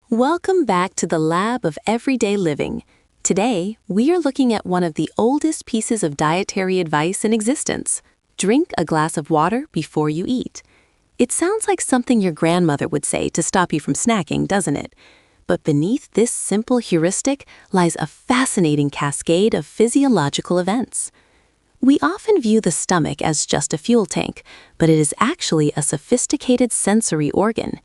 Welcome back to the Lab of Everyday Living. Today, we are looking at one of the oldest pieces of dietary advice in existence. Drink a glass of water before you eat. It sounds like something your grandmother would say to stop you from snacking, doesn't it? But beneath this simple heuristic lies a fascinating cascade of physiological events. We often view the stomach as just a fuel tank, but it is actually a sophisticated sensory organ.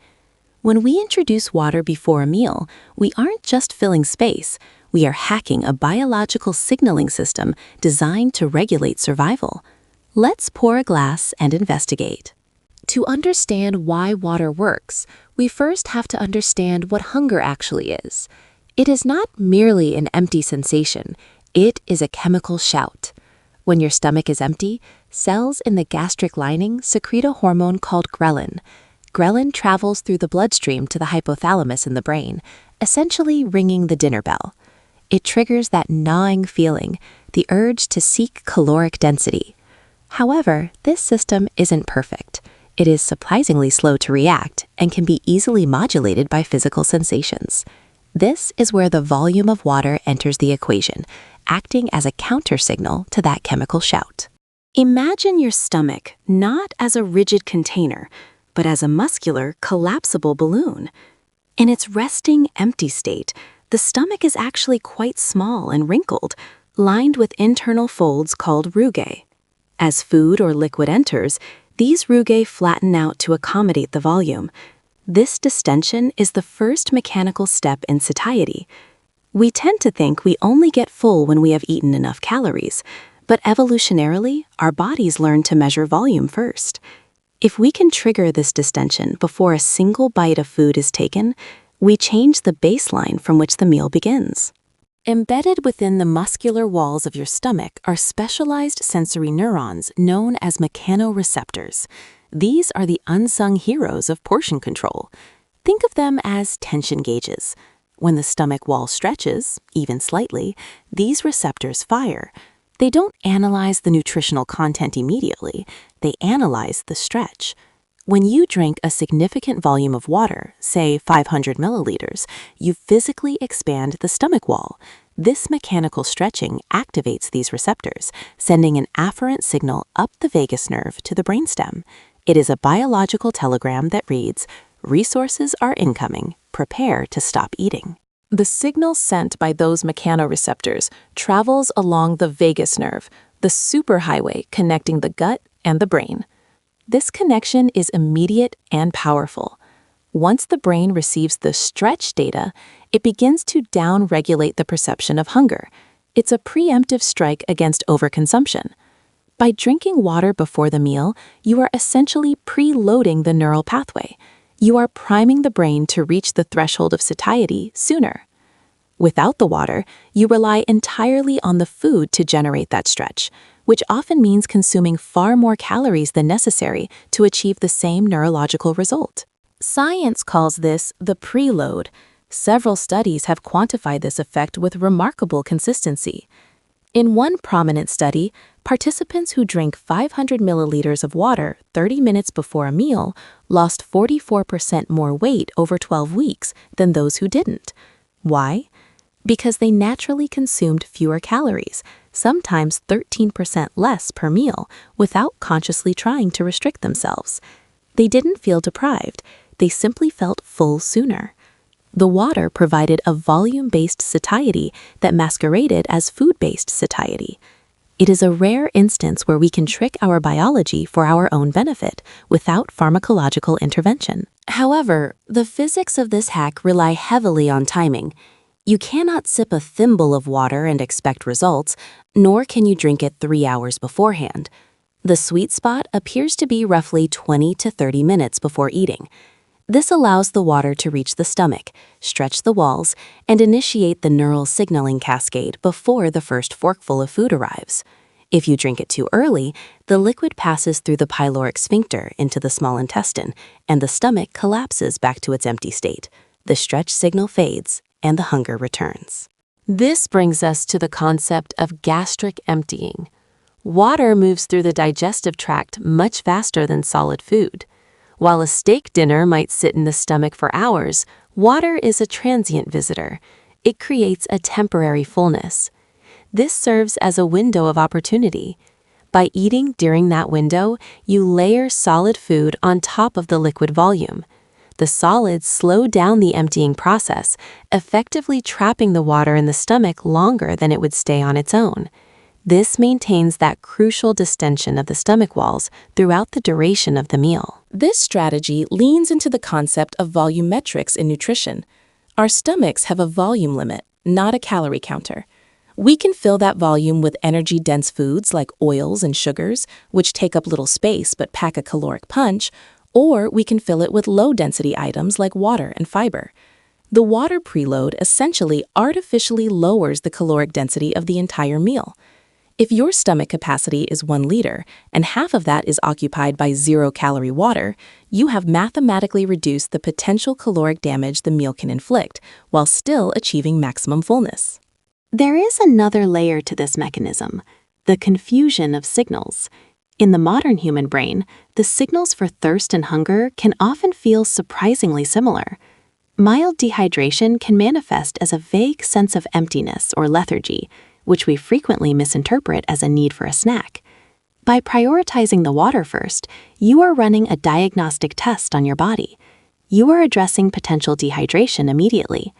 When we introduce water before a meal, we aren't just filling space, we are hacking a biological signaling system designed to regulate survival. Let's pour a glass and investigate. To understand why water works, we first have to understand what hunger actually is. It is not merely an empty sensation, it is a chemical shout. When your stomach is empty, cells in the gastric lining secrete a hormone called ghrelin. Ghrelin travels through the bloodstream to the hypothalamus in the brain, essentially ringing the dinner bell. It triggers that gnawing feeling, the urge to seek caloric density. However, this system isn't perfect. It is surprisingly slow to react and can be easily modulated by physical sensations. This is where the volume of water enters the equation, acting as a countersignal to that chemical shout. Imagine your stomach not as a rigid container, but as a muscular, collapsible balloon. In its resting, empty state, the stomach is actually quite small and wrinkled, lined with internal folds called rugae. As food or liquid enters, these rugae flatten out to accommodate the volume. This distension is the first mechanical step in satiety. We tend to think we only get full when we have eaten enough calories, but evolutionarily, our bodies learn to measure volume first. If we can trigger this distension before a single bite of food is taken, we change the baseline from which the meal begins. Embedded within the muscular walls of your stomach are specialized sensory neurons known as mechanoreceptors. These are the unsung heroes of portion control. Think of them as tension gauges. When the stomach wall stretches, even slightly, these receptors fire. They don't analyze the nutritional content immediately, they analyze the stretch. When you drink a significant volume of water, say 500 milliliters, you physically expand the stomach wall. This mechanical stretching activates these receptors, sending an afferent signal up the vagus nerve to the brainstem. It is a biological telegram that reads, "Resources are incoming, prepare to stop eating." The signal sent by those mechanoreceptors travels along the vagus nerve, the superhighway connecting the gut and the brain. This connection is immediate and powerful. Once the brain receives the stretch data, it begins to down-regulate the perception of hunger. It's a preemptive strike against overconsumption. By drinking water before the meal, you are essentially preloading the neural pathway. You are priming the brain to reach the threshold of satiety sooner. Without the water, you rely entirely on the food to generate that stretch, which often means consuming far more calories than necessary to achieve the same neurological result. Science calls this the preload. Several studies have quantified this effect with remarkable consistency. In one prominent study, participants who drank 500 milliliters of water 30 minutes before a meal lost 44% more weight over 12 weeks than those who didn't. Why? Because they naturally consumed fewer calories, sometimes 13% less per meal, without consciously trying to restrict themselves. They didn't feel deprived, they simply felt full sooner. The water provided a volume-based satiety that masqueraded as food-based satiety. It is a rare instance where we can trick our biology for our own benefit without pharmacological intervention. However, the physics of this hack rely heavily on timing. You cannot sip a thimble of water and expect results, nor can you drink it 3 hours beforehand. The sweet spot appears to be roughly 20 to 30 minutes before eating. This allows the water to reach the stomach, stretch the walls, and initiate the neural signaling cascade before the first forkful of food arrives. If you drink it too early, the liquid passes through the pyloric sphincter into the small intestine, and the stomach collapses back to its empty state. The stretch signal fades, and the hunger returns. This brings us to the concept of gastric emptying. Water moves through the digestive tract much faster than solid food. While a steak dinner might sit in the stomach for hours, Water is a transient visitor. It creates a temporary fullness. This serves as a window of opportunity. By eating during that window, you layer solid food on top of the liquid volume. The solids slow down the emptying process, effectively trapping the water in the stomach longer than it would stay on its own. This maintains that crucial distension of the stomach walls throughout the duration of the meal. This strategy leans into the concept of volumetrics in nutrition. Our stomachs have a volume limit, not a calorie counter. We can fill that volume with energy-dense foods like oils and sugars, which take up little space but pack a caloric punch, or we can fill it with low-density items like water and fiber. The water preload essentially artificially lowers the caloric density of the entire meal. If your stomach capacity is 1 liter and half of that is occupied by 0-calorie water, you have mathematically reduced the potential caloric damage the meal can inflict while still achieving maximum fullness. There is another layer to this mechanism, the confusion of signals. In the modern human brain, the signals for thirst and hunger can often feel surprisingly similar. Mild dehydration can manifest as a vague sense of emptiness or lethargy, which we frequently misinterpret as a need for a snack. By prioritizing the water first, you are running a diagnostic test on your body. You are addressing potential dehydration immediately.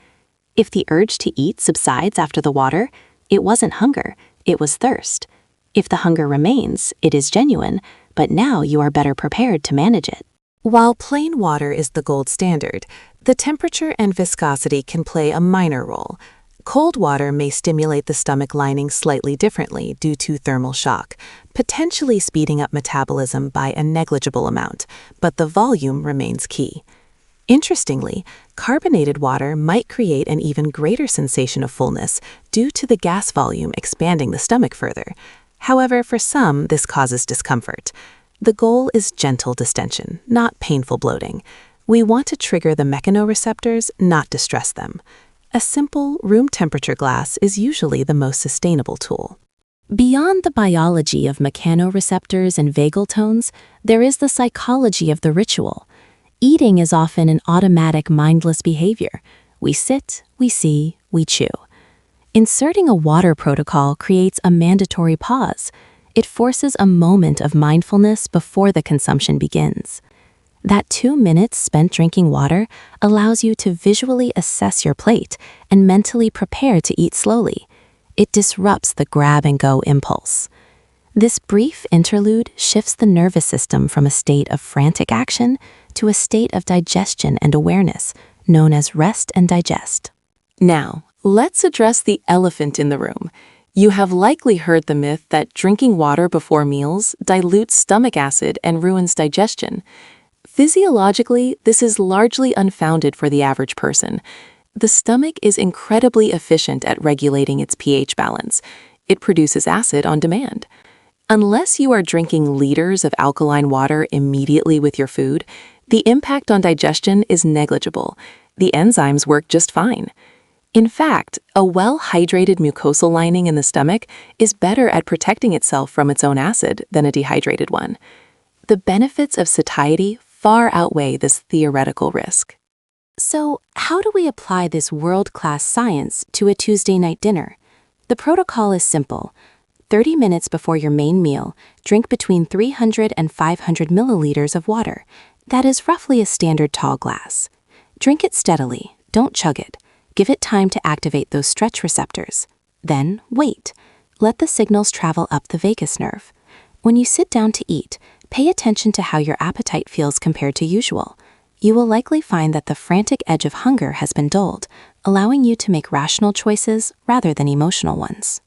If the urge to eat subsides after the water, it wasn't hunger, it was thirst. If the hunger remains, it is genuine, but now you are better prepared to manage it. While plain water is the gold standard, the temperature and viscosity can play a minor role. Cold water may stimulate the stomach lining slightly differently due to thermal shock, potentially speeding up metabolism by a negligible amount, but the volume remains key. Interestingly, carbonated water might create an even greater sensation of fullness due to the gas volume expanding the stomach further. However, for some, this causes discomfort. The goal is gentle distension, not painful bloating. We want to trigger the mechanoreceptors, not distress them. A simple, room temperature glass is usually the most sustainable tool. Beyond the biology of mechanoreceptors and vagal tones, there is the psychology of the ritual. Eating is often an automatic, mindless behavior. We sit, we see, we chew. Inserting a water protocol creates a mandatory pause. It forces a moment of mindfulness before the consumption begins. That 2 minutes spent drinking water allows you to visually assess your plate and mentally prepare to eat slowly. It disrupts the grab-and-go impulse. This brief interlude shifts the nervous system from a state of frantic action to a state of digestion and awareness, known as rest and digest. Now, let's address the elephant in the room. You have likely heard the myth that drinking water before meals dilutes stomach acid and ruins digestion. Physiologically, this is largely unfounded for the average person. The stomach is incredibly efficient at regulating its pH balance. It produces acid on demand. Unless you are drinking liters of alkaline water immediately with your food, the impact on digestion is negligible. The enzymes work just fine. In fact, a well-hydrated mucosal lining in the stomach is better at protecting itself from its own acid than a dehydrated one. The benefits of satiety far outweigh this theoretical risk. So, how do we apply this world-class science to a Tuesday night dinner? The protocol is simple. 30 minutes before your main meal, drink between 300 and 500 milliliters of water. That is roughly a standard tall glass. Drink it steadily, don't chug it. Give it time to activate those stretch receptors. Then, wait. Let the signals travel up the vagus nerve. When you sit down to eat, pay attention to how your appetite feels compared to usual. You will likely find that the frantic edge of hunger has been dulled, allowing you to make rational choices rather than emotional ones.